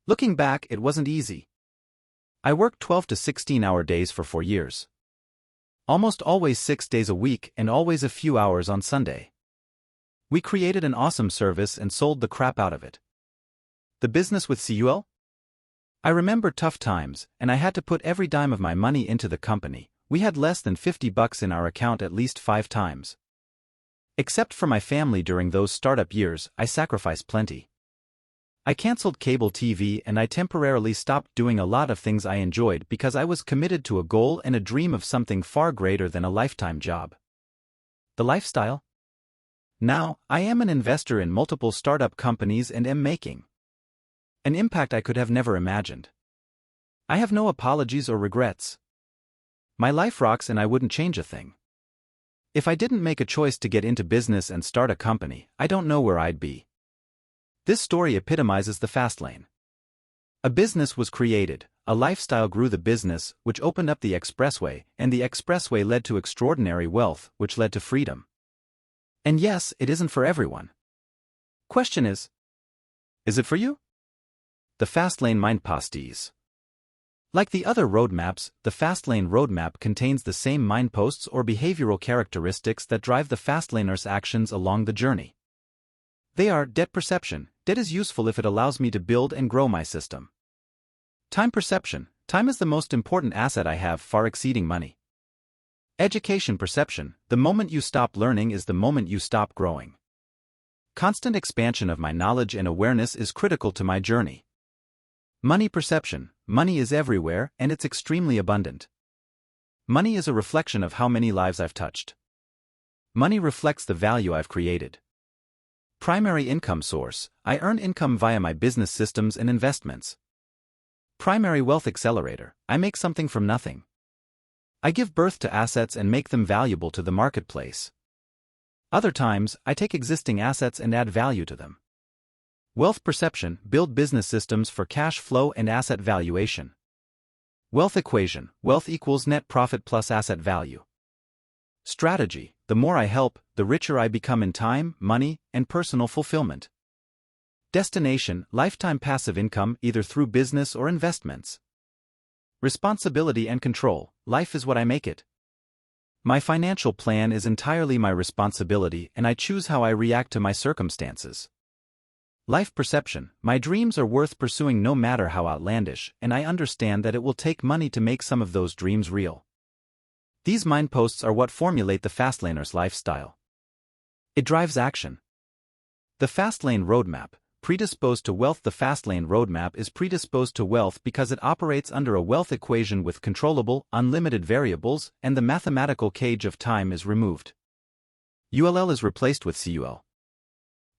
Looking back, it wasn't easy. I worked 12 to 16-hour days for 4 years. Almost always 6 days a week and always a few hours on Sunday. We created an awesome service and sold the crap out of it. The business with CUL? I remember tough times, and I had to put every dime of my money into the company. We had less than $50 in our account at least 5 times. Except for my family during those startup years, I sacrificed plenty. I canceled cable TV and I temporarily stopped doing a lot of things I enjoyed because I was committed to a goal and a dream of something far greater than a lifetime job. The lifestyle? Now, I am an investor in multiple startup companies and am making an impact I could have never imagined. I have no apologies or regrets. My life rocks and I wouldn't change a thing. If I didn't make a choice to get into business and start a company, I don't know where I'd be. This story epitomizes the FastLane. A business was created, a lifestyle grew the business, which opened up the expressway, and the expressway led to extraordinary wealth, which led to freedom. And yes, it isn't for everyone. Question is it for you? The FastLane Mind Pasties. Like the other roadmaps, the FastLane roadmap contains the same mileposts or behavioral characteristics that drive the FastLaners' actions along the journey. They are debt perception. Debt is useful if it allows me to build and grow my system. Time perception. Time is the most important asset I have, far exceeding money. Education perception. The moment you stop learning is the moment you stop growing. Constant expansion of my knowledge and awareness is critical to my journey. Money perception. Money is everywhere and it's extremely abundant. Money is a reflection of how many lives I've touched. Money reflects the value I've created. Primary income source. I earn income via my business systems and investments. Primary wealth accelerator. I make something from nothing. I give birth to assets and make them valuable to the marketplace. Other times, I take existing assets and add value to them. Wealth perception. Build business systems for cash flow and asset valuation. Wealth equation. Wealth equals net profit plus asset value. Strategy. The more I help, the richer I become in time, money, and personal fulfillment. Destination. Lifetime passive income either through business or investments. Responsibility and control. Life is what I make it. My financial plan is entirely my responsibility and I choose how I react to my circumstances. Life perception. My dreams are worth pursuing no matter how outlandish, and I understand that it will take money to make some of those dreams real. These mileposts are what formulate the FastLaner's lifestyle. It drives action. The FastLane roadmap, predisposed to wealth. The FastLane roadmap is predisposed to wealth because it operates under a wealth equation with controllable, unlimited variables, and the mathematical cage of time is removed. ULL is replaced with CUL.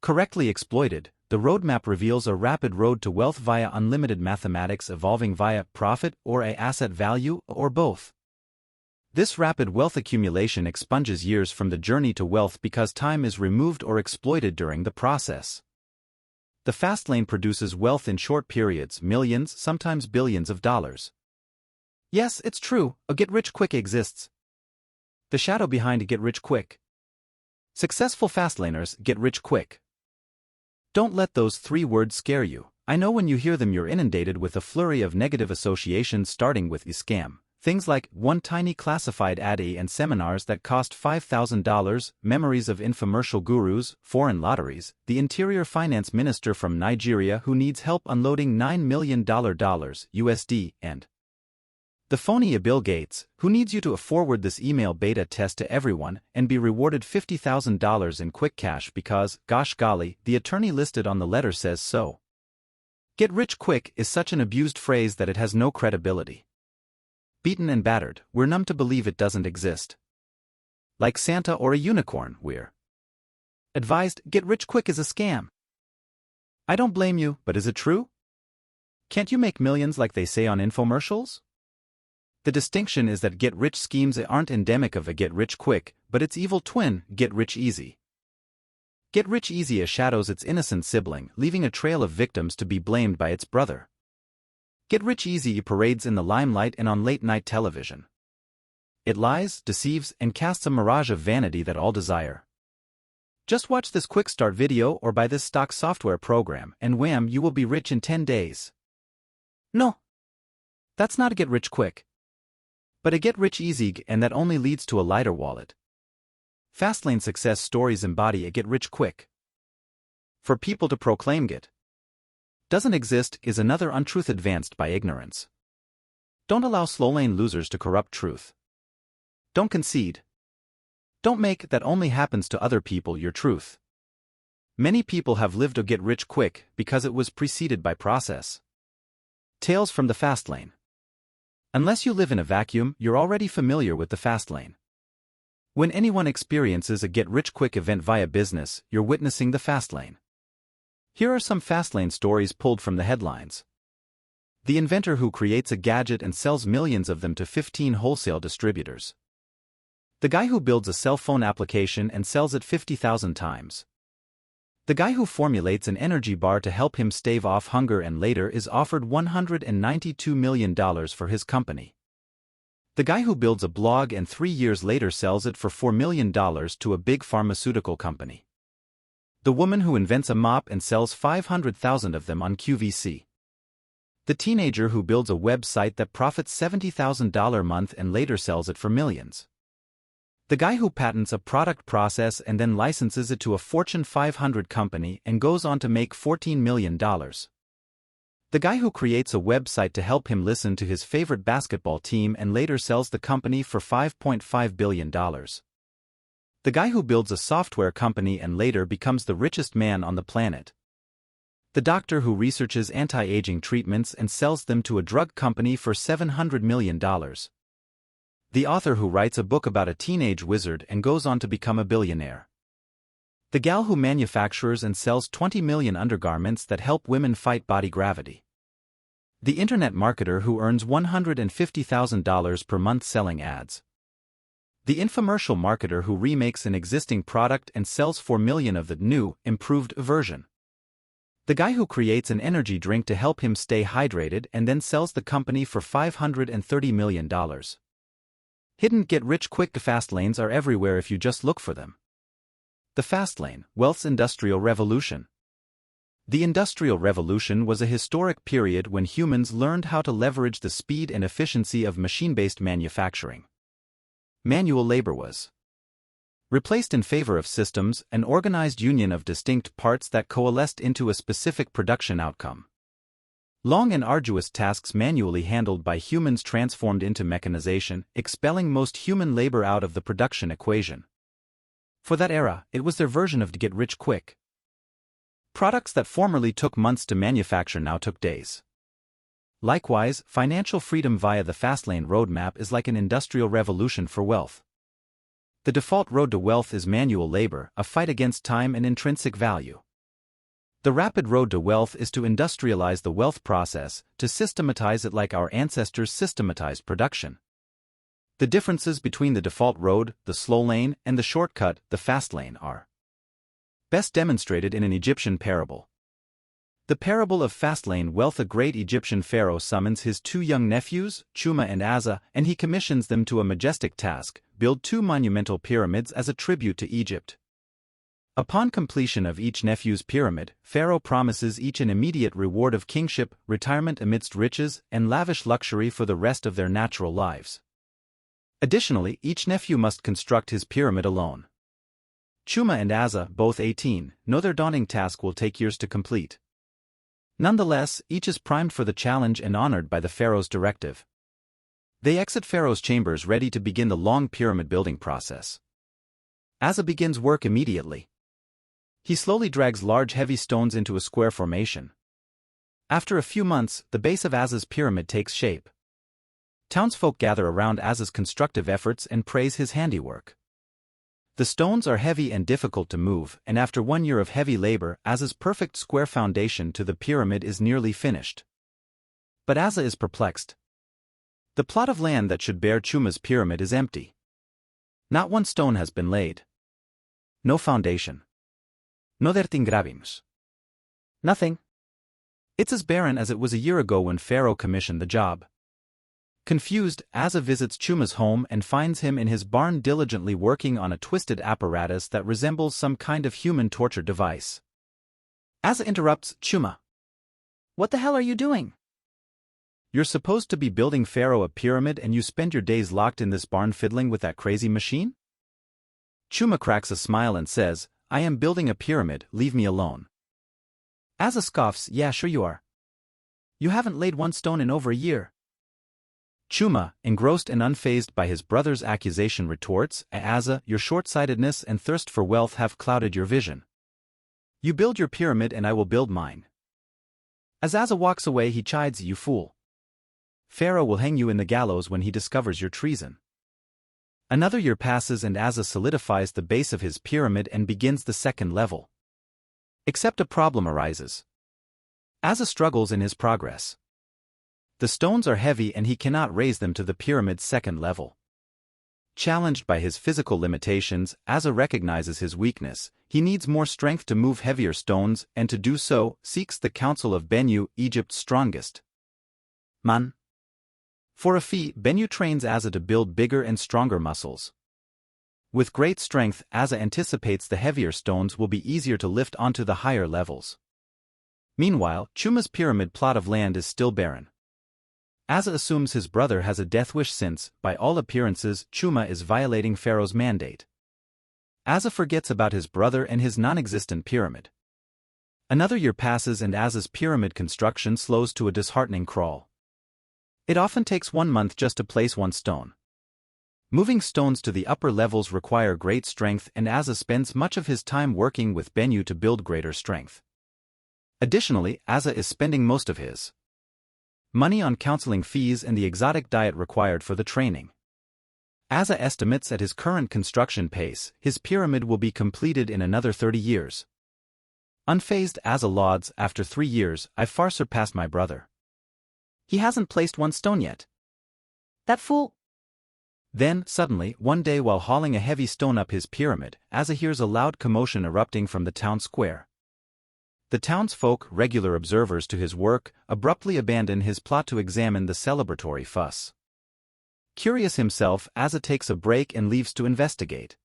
Correctly exploited, the roadmap reveals a rapid road to wealth via unlimited mathematics evolving via profit or a asset value or both. This rapid wealth accumulation expunges years from the journey to wealth because time is removed or exploited during the process. The FastLane produces wealth in short periods, millions, sometimes billions of dollars. Yes, it's true, a get-rich-quick exists. The shadow behind get-rich-quick. Successful FastLaners get rich quick. Don't let those 3 words scare you. I know when you hear them you're inundated with a flurry of negative associations starting with scam. Things like one tiny classified ad and seminars that cost $5,000, memories of infomercial gurus, foreign lotteries, the interior finance minister from Nigeria who needs help unloading $9 million USD, and the phony Bill Gates, who needs you to forward this email beta test to everyone and be rewarded $50,000 in quick cash because, gosh golly, the attorney listed on the letter says so. Get rich quick is such an abused phrase that it has no credibility. Beaten and battered, we're numb to believe it doesn't exist. Like Santa or a unicorn, we're advised, get rich quick is a scam. I don't blame you, but is it true? Can't you make millions like they say on infomercials? The distinction is that get-rich schemes aren't endemic of a get-rich-quick, but its evil twin, get-rich-easy. Get-rich-easy shadows its innocent sibling, leaving a trail of victims to be blamed by its brother. Get-rich-easy parades in the limelight and on late-night television. It lies, deceives, and casts a mirage of vanity that all desire. Just watch this quick start video or buy this stock software program, and wham, you will be rich in 10 days. No. That's not a get rich quick. But a get rich easy, and that only leads to a lighter wallet. FastLane success stories embody a get rich quick. For people to proclaim it doesn't exist is another untruth advanced by ignorance. Don't allow Slowlane losers to corrupt truth. Don't concede. Don't make that only happens to other people your truth. Many people have lived a get rich quick because it was preceded by process. Tales from the FastLane. Unless you live in a vacuum, you're already familiar with the FastLane. When anyone experiences a get rich quick event via business, you're witnessing the FastLane. Here are some FastLane stories pulled from the headlines. The inventor who creates a gadget and sells millions of them to 15 wholesale distributors. The guy who builds a cell phone application and sells it 50,000 times. The guy who formulates an energy bar to help him stave off hunger and later is offered $192 million for his company. The guy who builds a blog and 3 years later sells it for $4 million to a big pharmaceutical company. The woman who invents a mop and sells 500,000 of them on QVC. The teenager who builds a website that profits $70,000 a month and later sells it for millions. The guy who patents a product process and then licenses it to a Fortune 500 company and goes on to make $14 million. The guy who creates a website to help him listen to his favorite basketball team and later sells the company for $5.5 billion. The guy who builds a software company and later becomes the richest man on the planet. The doctor who researches anti-aging treatments and sells them to a drug company for $700 million. The author who writes a book about a teenage wizard and goes on to become a billionaire. The gal who manufactures and sells 20 million undergarments that help women fight body gravity. The internet marketer who earns $150,000 per month selling ads. The infomercial marketer who remakes an existing product and sells 4 million of the new, improved version. The guy who creates an energy drink to help him stay hydrated and then sells the company for $530 million. Hidden get-rich-quick fast lanes are everywhere if you just look for them. The FastLane, wealth's industrial revolution. The Industrial Revolution was a historic period when humans learned how to leverage the speed and efficiency of machine-based manufacturing. Manual labor was replaced in favor of systems, an organized union of distinct parts that coalesced into a specific production outcome. Long and arduous tasks manually handled by humans transformed into mechanization, expelling most human labor out of the production equation. For that era, it was their version of get rich quick. Products that formerly took months to manufacture now took days. Likewise, financial freedom via the FastLane roadmap is like an industrial revolution for wealth. The default road to wealth is manual labor, a fight against time and intrinsic value. The rapid road to wealth is to industrialize the wealth process, to systematize it like our ancestors systematized production. The differences between the default road, the slow lane, and the shortcut, the fast lane, are best demonstrated in an Egyptian parable. The parable of FastLane wealth. A great Egyptian pharaoh summons his 2 young nephews, Chuma and Azur, and he commissions them to a majestic task: build 2 monumental pyramids as a tribute to Egypt. Upon completion of each nephew's pyramid, Pharaoh promises each an immediate reward of kingship, retirement amidst riches, and lavish luxury for the rest of their natural lives. Additionally, each nephew must construct his pyramid alone. Chuma and Azur, both 18, know their daunting task will take years to complete. Nonetheless, each is primed for the challenge and honored by the pharaoh's directive. They exit Pharaoh's chambers ready to begin the long pyramid building process. Azur begins work immediately. He slowly drags large heavy stones into a square formation. After a few months, the base of Azur's pyramid takes shape. Townsfolk gather around Azur's constructive efforts and praise his handiwork. The stones are heavy and difficult to move, and after 1 year of heavy labor, Azur's perfect square foundation to the pyramid is nearly finished. But Azur is perplexed. The plot of land that should bear Chuma's pyramid is empty. Not one stone has been laid. No foundation. No dertingravimos. Nothing. It's as barren as it was a year ago when Pharaoh commissioned the job. Confused, Azur visits Chuma's home and finds him in his barn diligently working on a twisted apparatus that resembles some kind of human torture device. Azur interrupts Chuma. "What the hell are you doing?" You're supposed to be building Pharaoh a pyramid and you spend your days locked in this barn fiddling with that crazy machine? Chuma cracks a smile and says, I am building a pyramid, leave me alone. Azur scoffs, yeah, sure you are. You haven't laid one stone in over a year. Chuma, engrossed and unfazed by his brother's accusation, retorts, Azur, your short-sightedness and thirst for wealth have clouded your vision. You build your pyramid and I will build mine. As Azur walks away he chides, you fool. Pharaoh will hang you in the gallows when he discovers your treason. Another year passes and Azur solidifies the base of his pyramid and begins the second level. Except a problem arises. Azur struggles in his progress. The stones are heavy and he cannot raise them to the pyramid's second level. Challenged by his physical limitations, Azur recognizes his weakness. He needs more strength to move heavier stones, and to do so, seeks the counsel of Bennu, Egypt's strongest man. For a fee, Bennu trains Azur to build bigger and stronger muscles. With great strength, Azur anticipates the heavier stones will be easier to lift onto the higher levels. Meanwhile, Chuma's pyramid plot of land is still barren. Azur assumes his brother has a death wish since, by all appearances, Chuma is violating Pharaoh's mandate. Azur forgets about his brother and his non-existent pyramid. Another year passes and Azur's pyramid construction slows to a disheartening crawl. It often takes 1 month just to place one stone. Moving stones to the upper levels require great strength and Azur spends much of his time working with Bennu to build greater strength. Additionally, Azur is spending most of his money on counseling fees and the exotic diet required for the training. Azur estimates at his current construction pace, his pyramid will be completed in another 30 years. Unfazed, Azur lauds, after 3 years, I've far surpassed my brother. He hasn't placed one stone yet. That fool! Then, suddenly, one day while hauling a heavy stone up his pyramid, Azur hears a loud commotion erupting from the town square. The townsfolk, regular observers to his work, abruptly abandon his plot to examine the celebratory fuss. Curious himself, Azur takes a break and leaves to investigate.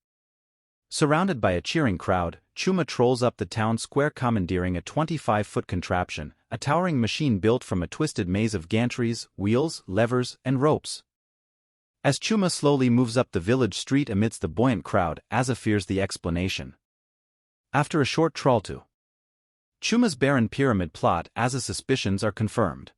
Surrounded by a cheering crowd, Chuma trolls up the town square commandeering a 25-foot contraption, a towering machine built from a twisted maze of gantries, wheels, levers, and ropes. As Chuma slowly moves up the village street amidst the buoyant crowd, Azur fears the explanation. After a short trawl to Chuma's barren pyramid plot, Azur's suspicions are confirmed.